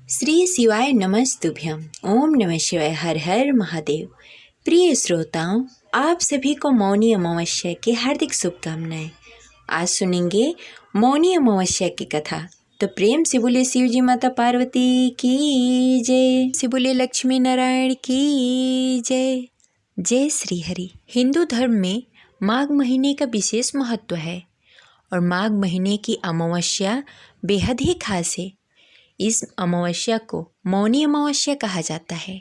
श्री शिवाय नमस्तुभ्यम। ओम नमः शिवाय। हर हर महादेव। प्रिय श्रोताओं, आप सभी को मौनी अमावस्या की हार्दिक शुभकामनाएं। आज सुनेंगे मौनी अमावस्या की कथा। तो प्रेम से बोले शिव जी माता पार्वती की जय, से बोले लक्ष्मी नारायण की जय। जय श्री हरि। हिंदू धर्म में माघ महीने का विशेष महत्व है और माघ महीने की अमावस्या बेहद ही खास है। इस अमावस्या को मौनी अमावस्या कहा जाता है।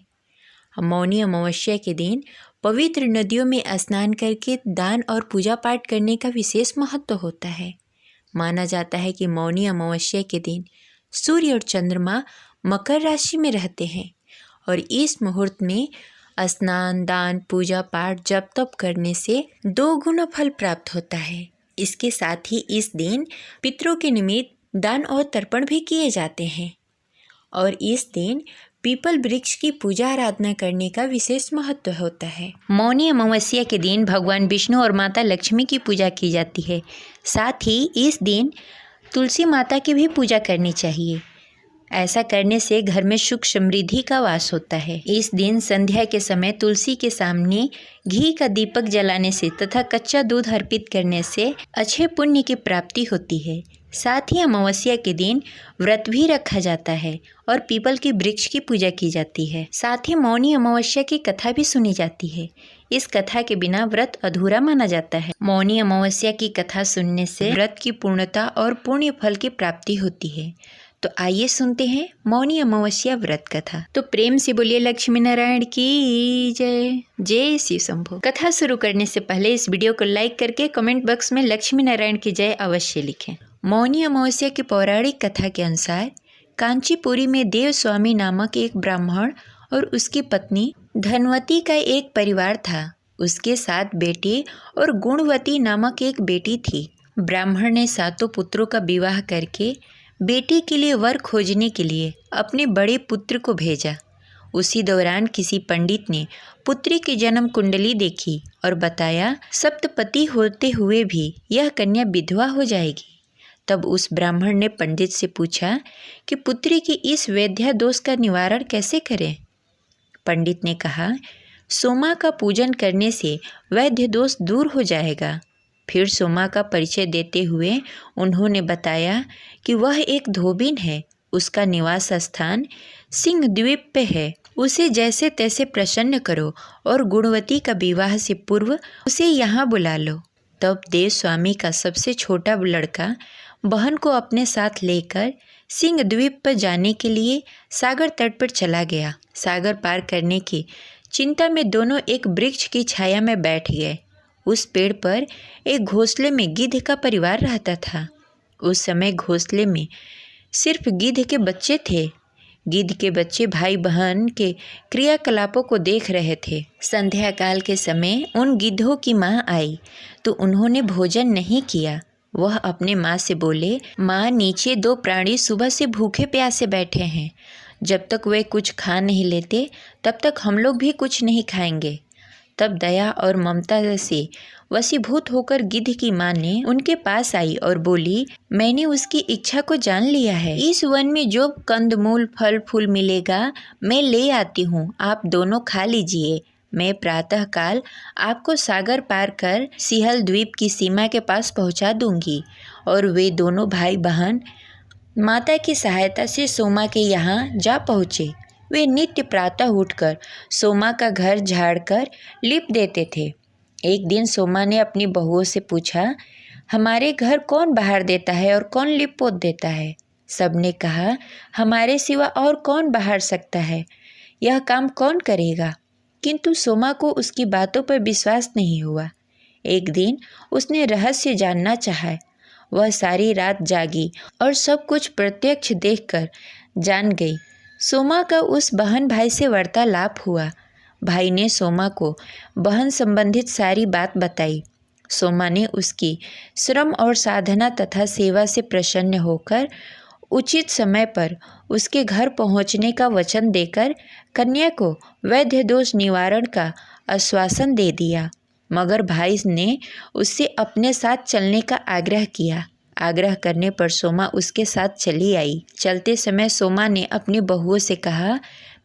मौनी अमावस्या के दिन पवित्र नदियों में स्नान करके दान और पूजा पाठ करने का विशेष महत्व होता है। माना जाता है कि मौनी अमावस्या के दिन सूर्य और चंद्रमा मकर राशि में रहते हैं और इस मुहूर्त में स्नान, दान, पूजा पाठ, जप तप करने से 2 गुना फल प्राप्त होता है। इसके साथ ही इस दिन पितरों के निमित्त दान और तर्पण भी किए जाते हैं और इस दिन पीपल वृक्ष की पूजा आराधना करने का विशेष महत्व होता है। मौनी अमावस्या के दिन भगवान विष्णु और माता लक्ष्मी की पूजा की जाती है। साथ ही इस दिन तुलसी माता की भी पूजा करनी चाहिए। ऐसा करने से घर में सुख समृद्धि का वास होता है। इस दिन संध्या के समय तुलसी के सामने घी का दीपक जलाने से तथा कच्चा दूध अर्पित करने से अच्छे पुण्य की प्राप्ति होती है। साथ ही अमावस्या के दिन व्रत भी रखा जाता है और पीपल के वृक्ष की पूजा की जाती है। साथ ही मौनी अमावस्या की कथा भी सुनी जाती है। इस कथा के बिना व्रत अधूरा माना जाता है। मौनी अमावस्या की कथा सुनने से व्रत की पूर्णता और पुण्य फल की प्राप्ति होती है। तो आइए सुनते हैं मौनी अमावस्या व्रत कथा। तो प्रेम से बोलिए लक्ष्मी नारायण की जय। जय शिव शंभो। कथा शुरू करने से पहले इस वीडियो को लाइक करके कमेंट बॉक्स में लक्ष्मी नारायण की जय अवश्य लिखें। मौनी अमावस्या की पौराणिक कथा के अनुसार कांचीपुरी में देव स्वामी नामक एक ब्राह्मण और उसकी पत्नी धनवती का एक परिवार था। उसके 7 बेटे और गुणवती नामक एक बेटी थी। ब्राह्मण ने 7 पुत्रों का विवाह करके बेटी के लिए वर खोजने के लिए अपने बड़े पुत्र को भेजा। उसी दौरान किसी पंडित ने पुत्री की जन्म कुंडली देखी और बताया सप्तपति होते हुए भी यह कन्या विधवा हो जाएगी। तब उस ब्राह्मण ने पंडित से पूछा कि पुत्री की इस वैद्या दोष का निवारण कैसे करें। पंडित ने कहा, सोमा का पूजन करने से वैद्य दोष दूर हो जाएगा। फिर सोमा का परिचय देते हुए उन्होंने बताया कि वह एक धोबिन है। उसका निवास स्थान सिंह द्वीप पे है। उसे जैसे तैसे प्रसन्न करो और गुणवती का विवाह से पूर्व उसे यहाँ बुला लो। तब देव स्वामी का सबसे छोटा लड़का बहन को अपने साथ लेकर सिंह द्वीप पर जाने के लिए सागर तट पर चला गया। सागर पार करने की चिंता में दोनों एक वृक्ष की छाया में बैठ गए। उस पेड़ पर एक घोंसले में गिद्ध का परिवार रहता था। उस समय घोंसले में सिर्फ गिद्ध के बच्चे थे। गिद्ध के बच्चे भाई बहन के क्रियाकलापों को देख रहे थे। संध्या काल के समय उन गिद्धों की माँ आई तो उन्होंने भोजन नहीं किया। वह अपने माँ से बोले, माँ, नीचे 2 प्राणी सुबह से भूखे प्यासे बैठे हैं। जब तक वे कुछ खा नहीं लेते तब तक हम लोग भी कुछ नहीं खाएंगे। तब दया और ममता से वशीभूत होकर गिद्ध की माँ ने उनके पास आई और बोली, मैंने उसकी इच्छा को जान लिया है। इस वन में जो कंदमूल फल फूल मिलेगा मैं ले आती हूँ, आप दोनों खा लीजिए। मैं प्रातःकाल आपको सागर पार कर सिहल द्वीप की सीमा के पास पहुँचा दूंगी। और वे दोनों भाई बहन माता की सहायता से सोमा के यहाँ जा पहुँचे। वे नित्य प्रातः उठकर सोमा का घर झाड़कर लिप देते थे। एक दिन सोमा ने अपनी बहुओं से पूछा, हमारे घर कौन बहार देता है और कौन लिप पोत देता है? सबने कहा, हमारे सिवा और कौन बहार सकता है, यह काम कौन करेगा? किंतु सोमा को उसकी बातों पर विश्वास नहीं हुआ। एक दिन उसने रहस्य जानना चाहा। वह सारी रात जागी और सब कुछ प्रत्यक्ष देखकर जान गई। सोमा का उस बहन भाई से वार्तालाप हुआ। भाई ने सोमा को बहन संबंधित सारी बात बताई। सोमा ने उसकी श्रम और साधना तथा सेवा से प्रसन्न होकर उचित समय पर उसके घर पहुंचने का वचन देकर कन्या को वैद्य दोष निवारण का आश्वासन दे दिया। मगर भाई ने उससे अपने साथ चलने का आग्रह किया। आग्रह करने पर सोमा उसके साथ चली आई। चलते समय सोमा ने अपनी बहुओं से कहा,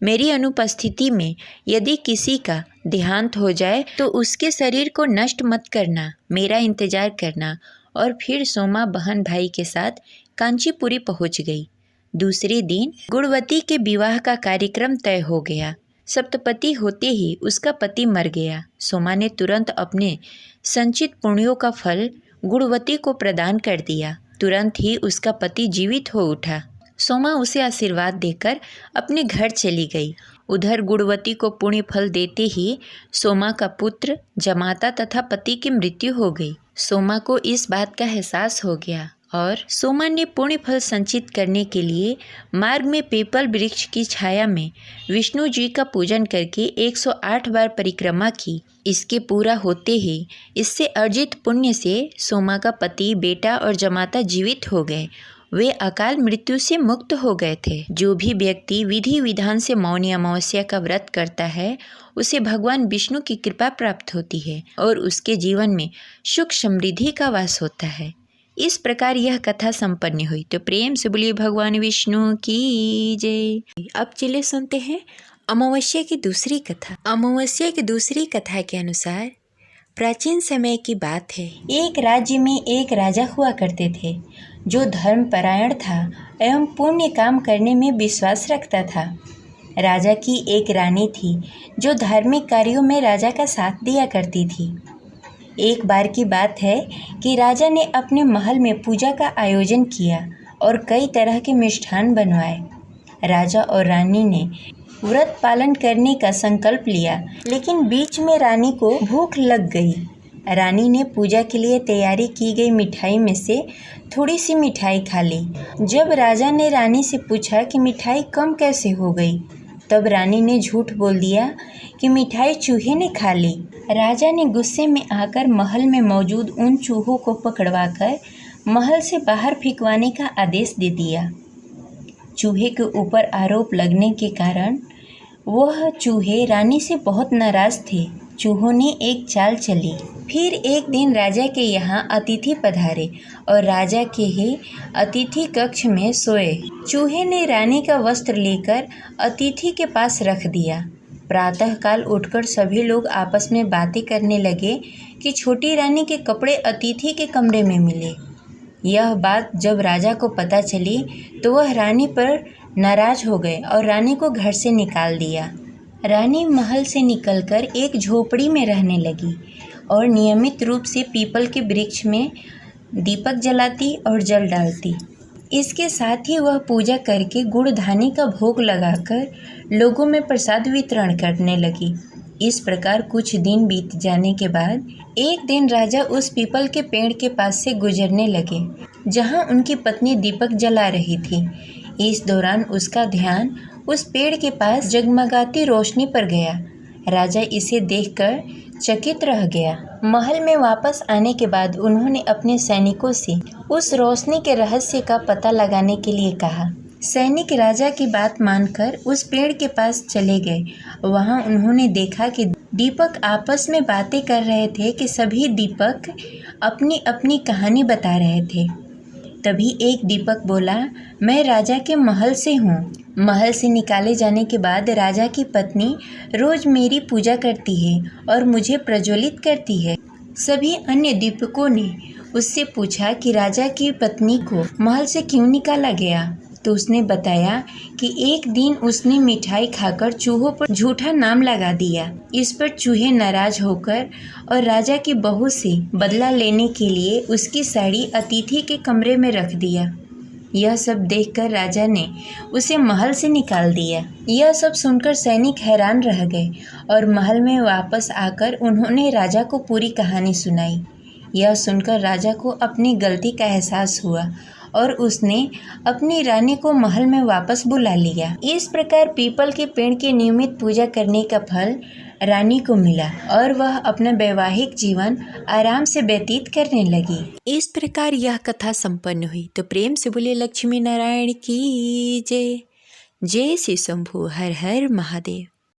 मेरी अनुपस्थिति में यदि किसी का देहांत हो जाए तो उसके शरीर को नष्ट मत करना, मेरा इंतजार करना। और फिर सोमा बहन भाई के साथ कांचीपुरी पहुंच गई। दूसरे दिन गुणवती के विवाह का कार्यक्रम तय हो गया। सप्तपदी होते ही उसका पति मर गया। सोमा ने तुरंत अपने संचित पुण्यों का फल गुणवती को प्रदान कर दिया। तुरंत ही उसका पति जीवित हो उठा। सोमा उसे आशीर्वाद देकर अपने घर चली गई। उधर गुणवती को पुण्य फल देते ही सोमा का पुत्र जमाता तथा पति की मृत्यु हो गई। सोमा को इस बात का एहसास हो गया और सोमा ने पुण्य फल संचित करने के लिए मार्ग में पीपल वृक्ष की छाया में विष्णु जी का पूजन करके 108 बार परिक्रमा की। इसके पूरा होते ही इससे अर्जित पुण्य से सोमा का पति, बेटा और जमाता जीवित हो गए। वे अकाल मृत्यु से मुक्त हो गए थे। जो भी व्यक्ति विधि विधान से मौनी अमावस्या का व्रत करता है उसे भगवान विष्णु की कृपा प्राप्त होती है और उसके जीवन में सुख समृद्धि का वास होता है। इस प्रकार यह कथा संपन्न हुई। तो प्रेम से बोलिए भगवान विष्णु की जय। अब चलिए सुनते हैं अमावस्या की दूसरी कथा। अमावस्या की दूसरी कथा के अनुसार प्राचीन समय की बात है। एक राज्य में एक राजा हुआ करते थे जो धर्मपरायण था एवं पुण्य काम करने में विश्वास रखता था। राजा की एक रानी थी जो धार्मिक कार्यों में राजा का साथ दिया करती थी। एक बार की बात है कि राजा ने अपने महल में पूजा का आयोजन किया और कई तरह के मिष्ठान बनवाए। राजा और रानी ने व्रत पालन करने का संकल्प लिया, लेकिन बीच में रानी को भूख लग गई। रानी ने पूजा के लिए तैयारी की गई मिठाई में से थोड़ी सी मिठाई खा ली। जब राजा ने रानी से पूछा कि मिठाई कम कैसे हो गई, तब रानी ने झूठ बोल दिया कि मिठाई चूहे ने खा ली। राजा ने गुस्से में आकर महल में मौजूद उन चूहों को पकड़वाकर महल से बाहर फेंकवाने का आदेश दे दिया। चूहे के ऊपर आरोप लगने के कारण वह चूहे रानी से बहुत नाराज थे। चूहों ने एक चाल चली। फिर एक दिन राजा के यहाँ अतिथि पधारे और राजा के ही अतिथि कक्ष में सोए। चूहे ने रानी का वस्त्र लेकर अतिथि के पास रख दिया। प्रातःकाल उठकर सभी लोग आपस में बातें करने लगे कि छोटी रानी के कपड़े अतिथि के कमरे में मिले। यह बात जब राजा को पता चली तो वह रानी पर नाराज हो गए और रानी को घर से निकाल दिया। रानी महल से निकलकर एक झोपड़ी में रहने लगी और नियमित रूप से पीपल के वृक्ष में दीपक जलाती और जल डालती। इसके साथ ही वह पूजा करके गुड़ धानी का भोग लगाकर लोगों में प्रसाद वितरण करने लगी। इस प्रकार कुछ दिन बीत जाने के बाद एक दिन राजा उस पीपल के पेड़ के पास से गुजरने लगे जहां उनकी पत्नी दीपक जला रही थी। इस दौरान उसका ध्यान उस पेड़ के पास जगमगाती रोशनी पर गया। राजा इसे देखकर चकित रह गया। महल में वापस आने के बाद उन्होंने अपने सैनिकों से उस रोशनी के रहस्य का पता लगाने के लिए कहा। सैनिक राजा की बात मानकर उस पेड़ के पास चले गए। वहां उन्होंने देखा कि दीपक आपस में बातें कर रहे थे कि सभी दीपक अपनी अपनी कहानी बता रहे थे। तभी एक दीपक बोला, मैं राजा के महल से हूँ। महल से निकाले जाने के बाद राजा की पत्नी रोज मेरी पूजा करती है और मुझे प्रज्वलित करती है। सभी अन्य दीपकों ने उससे पूछा कि राजा की पत्नी को महल से क्यों निकाला गया, तो उसने बताया कि एक दिन उसने मिठाई खाकर चूहों पर झूठा नाम लगा दिया। इस पर चूहे नाराज होकर और राजा की बहू से बदला लेने के लिए उसकी साड़ी अतिथि के कमरे में रख दिया। यह सब देखकर राजा ने उसे महल से निकाल दिया। यह सब सुनकर सैनिक हैरान रह गए और महल में वापस आकर उन्होंने राजा को पूरी कहानी सुनाई। यह सुनकर राजा को अपनी गलती का एहसास हुआ और उसने अपनी रानी को महल में वापस बुला लिया। इस प्रकार पीपल के पेड़ की नियमित पूजा करने का फल रानी को मिला और वह अपना वैवाहिक जीवन आराम से व्यतीत करने लगी। इस प्रकार यह कथा संपन्न हुई। तो प्रेम से बोले लक्ष्मी नारायण की जय। जय श्री शंभु। हर हर महादेव।